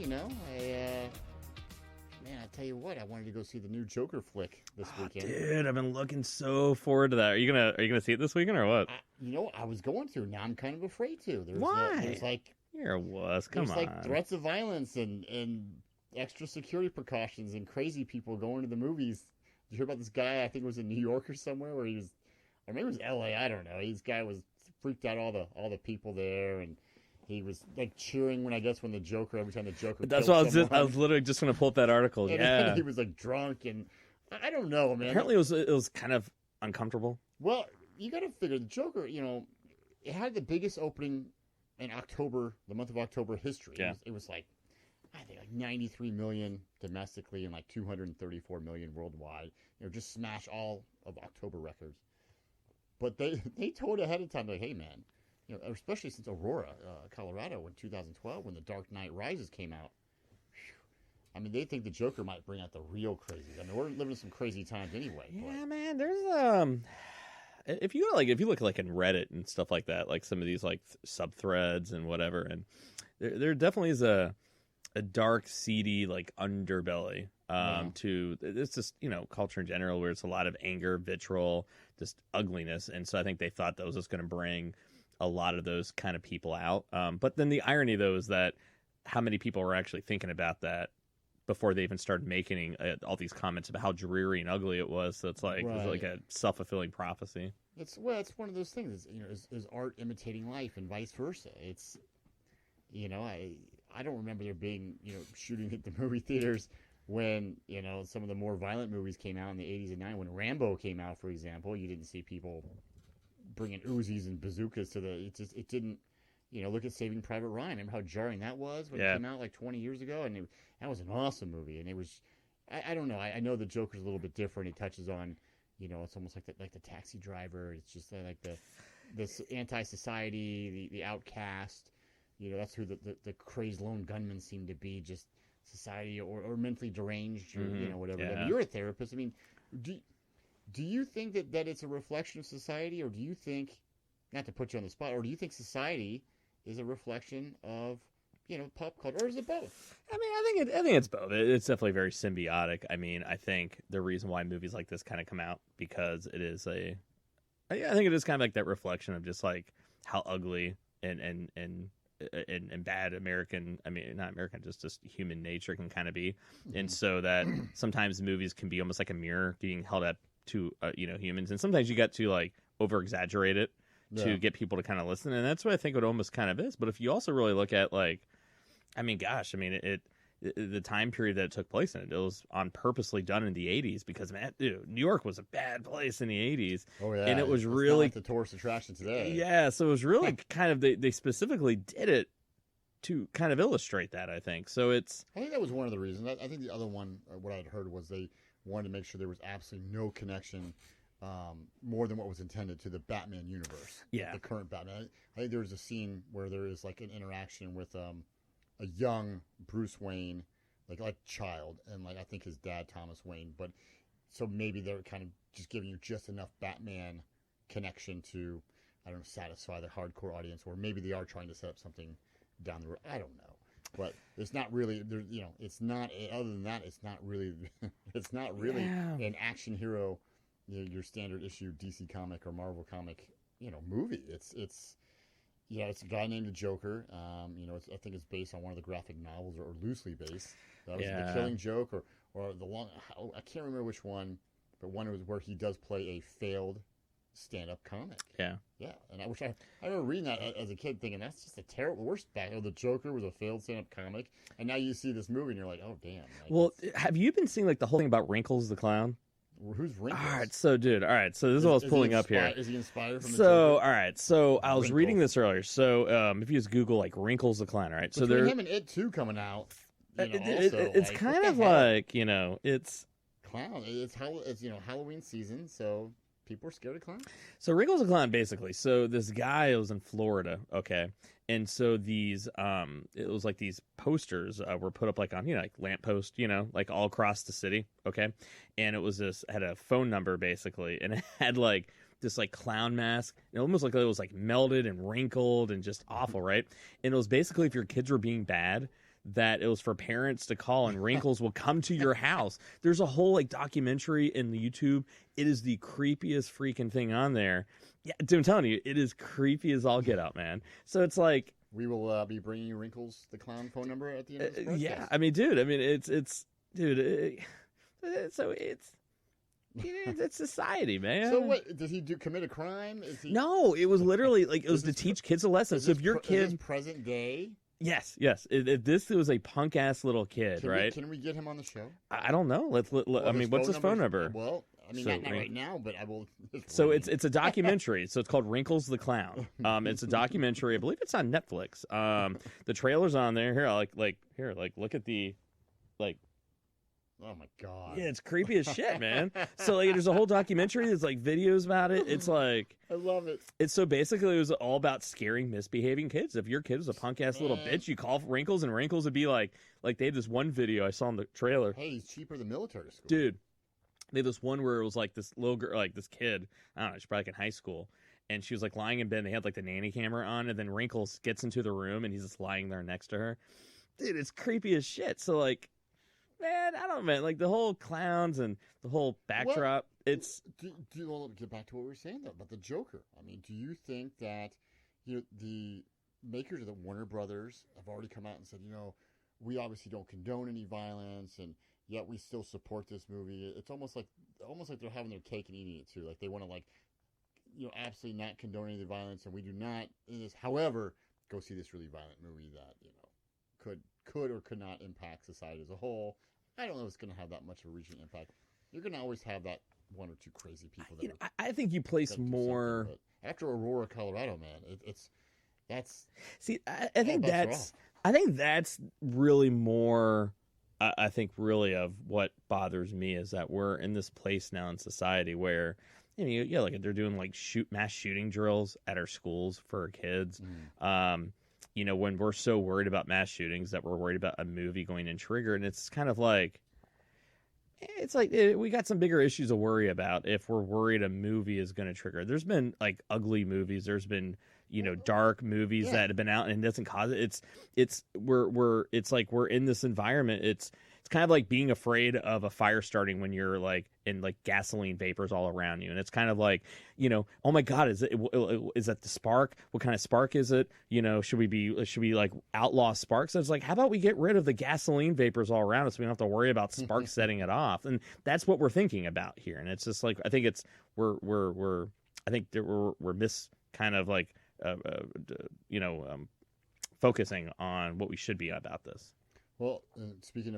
Man, I tell you what, I wanted to go see the new Joker flick this weekend. Dude, I've been looking so forward to that. Are you gonna see it this weekend or what? I was going to. Now I'm kind of afraid to. Why? There's like You're a wuss. Come there's on. like threats of violence and extra security precautions and crazy people going to the movies. Did you hear about this guy? I think it was in New York or somewhere where he was, or maybe it was L.A. I don't know. This guy was freaked out all the people there, and he was like cheering when the Joker every time the Joker. That's killed what someone. I was literally just gonna pull up that article. And he was like drunk, and I don't know, man. Apparently, it was kind of uncomfortable. Well, you got to figure the Joker. It had the biggest opening in October, the month of October history. Yeah. It was like, I think like 93 million domestically and like 234 million worldwide. Just smash all of October records. But they told ahead of time, like, hey man, especially since Aurora, Colorado, in 2012 when The Dark Knight Rises came out. I mean, they think the Joker might bring out the real crazy. I mean, we're living in some crazy times anyway. Yeah, man. There's if you look like in Reddit and stuff like that, like some of these like sub threads and whatever, and there definitely is a dark, seedy like underbelly to it's just culture in general, where it's a lot of anger, vitriol, just ugliness, and so I think they thought that was just going to bring a lot of those kind of people out. But then the irony though is that how many people were actually thinking about that before they even started making all these comments about how dreary and ugly it was. So it's like it's like a self-fulfilling prophecy. It's one of those things. Is art imitating life and vice versa? It's I don't remember there being shooting at the movie theaters when some of the more violent movies came out in the 80s and 90s. When Rambo came out, for example, you didn't see people bringing Uzis and bazookas to it didn't. Look at Saving Private Ryan. Remember how jarring that was when it came out like 20 years ago? And that was an awesome movie. And it was, I don't know. I know the Joker's a little bit different. It touches on, it's almost like the taxi driver. It's just like this anti-society, the outcast. That's who the crazed lone gunmen seem to be. Just society or mentally deranged or whatever. Yeah. I mean, you're a therapist. I mean, do you think that it's a reflection of society, or do you think, not to put you on the spot, or do you think society is a reflection of pop culture, or is it both? I mean, I think it's both. It's definitely very symbiotic. I mean, I think the reason why movies like this kind of come out because it is I think it is kind of like that reflection of just like how ugly and bad American, I mean, not American, just human nature can kind of be. Mm-hmm. And so that sometimes movies can be almost like a mirror being held up to humans, and sometimes you got to like over exaggerate it to get people to kind of listen, and that's what I think it almost kind of is. But if you also really look at the time period that it took place in, it was on purposely done in the 80s because, man, dude, New York was a bad place in the 80s. Oh yeah, and it was really not like the tourist attraction today. Yeah, so it was really kind of they specifically did it to kind of illustrate that. I think I think that was one of the reasons. I think the other one, what I'd heard, was they wanted to make sure there was absolutely no connection. More than what was intended to the Batman universe. Yeah. The current Batman. I think there was a scene where there is like an interaction with a young Bruce Wayne, like child, and like I think his dad, Thomas Wayne. But so maybe they're kind of just giving you just enough Batman connection to, I don't know, satisfy the hardcore audience, or maybe they are trying to set up something down the road. I don't know. But it's not really, it's not, other than that, it's not really an action hero, your standard issue DC comic or Marvel comic, movie. It's a guy named the Joker. I think it's based on one of the graphic novels, or loosely based. That was The Killing Joke, or the long. I can't remember which one, but one was where he does play a failed stand-up comic. Yeah. And I remember reading that as a kid, thinking that's just a terrible worst back. The Joker was a failed stand-up comic, and now you see this movie and you're like, oh damn. Well, have you been seeing like the whole thing about Wrinkles the Clown? Who's Wrinkles? All right, so this is what I was pulling up here. Is he inspired from the So, Joker? all right, so I was reading this earlier. So, if you just Google like Wrinkles the Clown, all right, so there him and It 2 coming out. It's kind of like it's clown. It's Halloween season, so people are scared of clowns. So Wrinkles the Clown, basically. So this guy was in Florida, okay, and so these it was like these posters were put up like on like lamppost, like all across the city, okay, and it was had a phone number basically, and it had like this like clown mask. It almost like it was like melted and wrinkled and just awful, right? And it was basically if your kids were being bad, that it was for parents to call and wrinkles will come to your house. There's a whole like documentary in the YouTube. It is the creepiest freaking thing on there. Yeah, dude, I'm telling you, it is creepy as all get out, man. So it's like, we will be bringing you Wrinkles the Clown phone number at the end of this podcast. yeah, I mean, dude, dude, so it's society, man. So what does he do? Commit a crime? Is he? No, it was literally like it was to teach kids a lesson. So if your kid, is this present day, yes, this was a punk ass little kid, right? Can we get him on the show? I don't know. I mean, what's his phone number? Well, I mean, not right now, but I will. So it's a documentary. So it's called Wrinkles the Clown. It's a documentary. I believe it's on Netflix. The trailer's on there. Here, look at the, like. Oh my god! Yeah, it's creepy as shit, man. So like, there's a whole documentary. There's like videos about it. It's like, I love it. It's so basically it was all about scaring misbehaving kids. If your kid was a punk ass little bitch, you call Wrinkles, and Wrinkles would be like they had this one video I saw in the trailer. Hey, he's cheaper than military school, dude. They had this one where it was like this little girl, like this kid. I don't know, she's probably like in high school, and she was like lying in bed. And they had like the nanny camera on, and then Wrinkles gets into the room, and he's just lying there next to her. Dude, it's creepy as shit. So like. Man, I don't know, man. Like the whole clowns and the whole backdrop. It's. Well, get back to what we were saying though about the Joker. I mean, do you think that the makers of the Warner Brothers have already come out and said, we obviously don't condone any violence, and yet we still support this movie. It's almost like they're having their cake and eating it too. Like they want to absolutely not condone any of the violence, and we do not. However, go see this really violent movie that could or could not impact society as a whole. I don't know if it's going to have that much of a reaching impact. You're going to always have that one or two crazy people. I think you place more after Aurora, Colorado, man. That's. See, I think that's really more. I think really of what bothers me is that we're in this place now in society where. Like they're doing like mass shooting drills at our schools for kids. When we're so worried about mass shootings that we're worried about a movie going in trigger, and it's kind of like, we got some bigger issues to worry about if we're worried a movie is going to trigger. There's been like ugly movies. There's been, dark movies that have been out and it doesn't cause it. It's like we're in this environment. It's kind of like being afraid of a fire starting when you're like in like gasoline vapors all around you. And it's kind of like, oh my God, is that the spark? What kind of spark is it? Should we like outlaw sparks? So it's like, how about we get rid of the gasoline vapors all around us so we don't have to worry about sparks setting it off? And that's what we're thinking about here. And it's just like, I think we're focusing on what we should be about this. Well, speaking of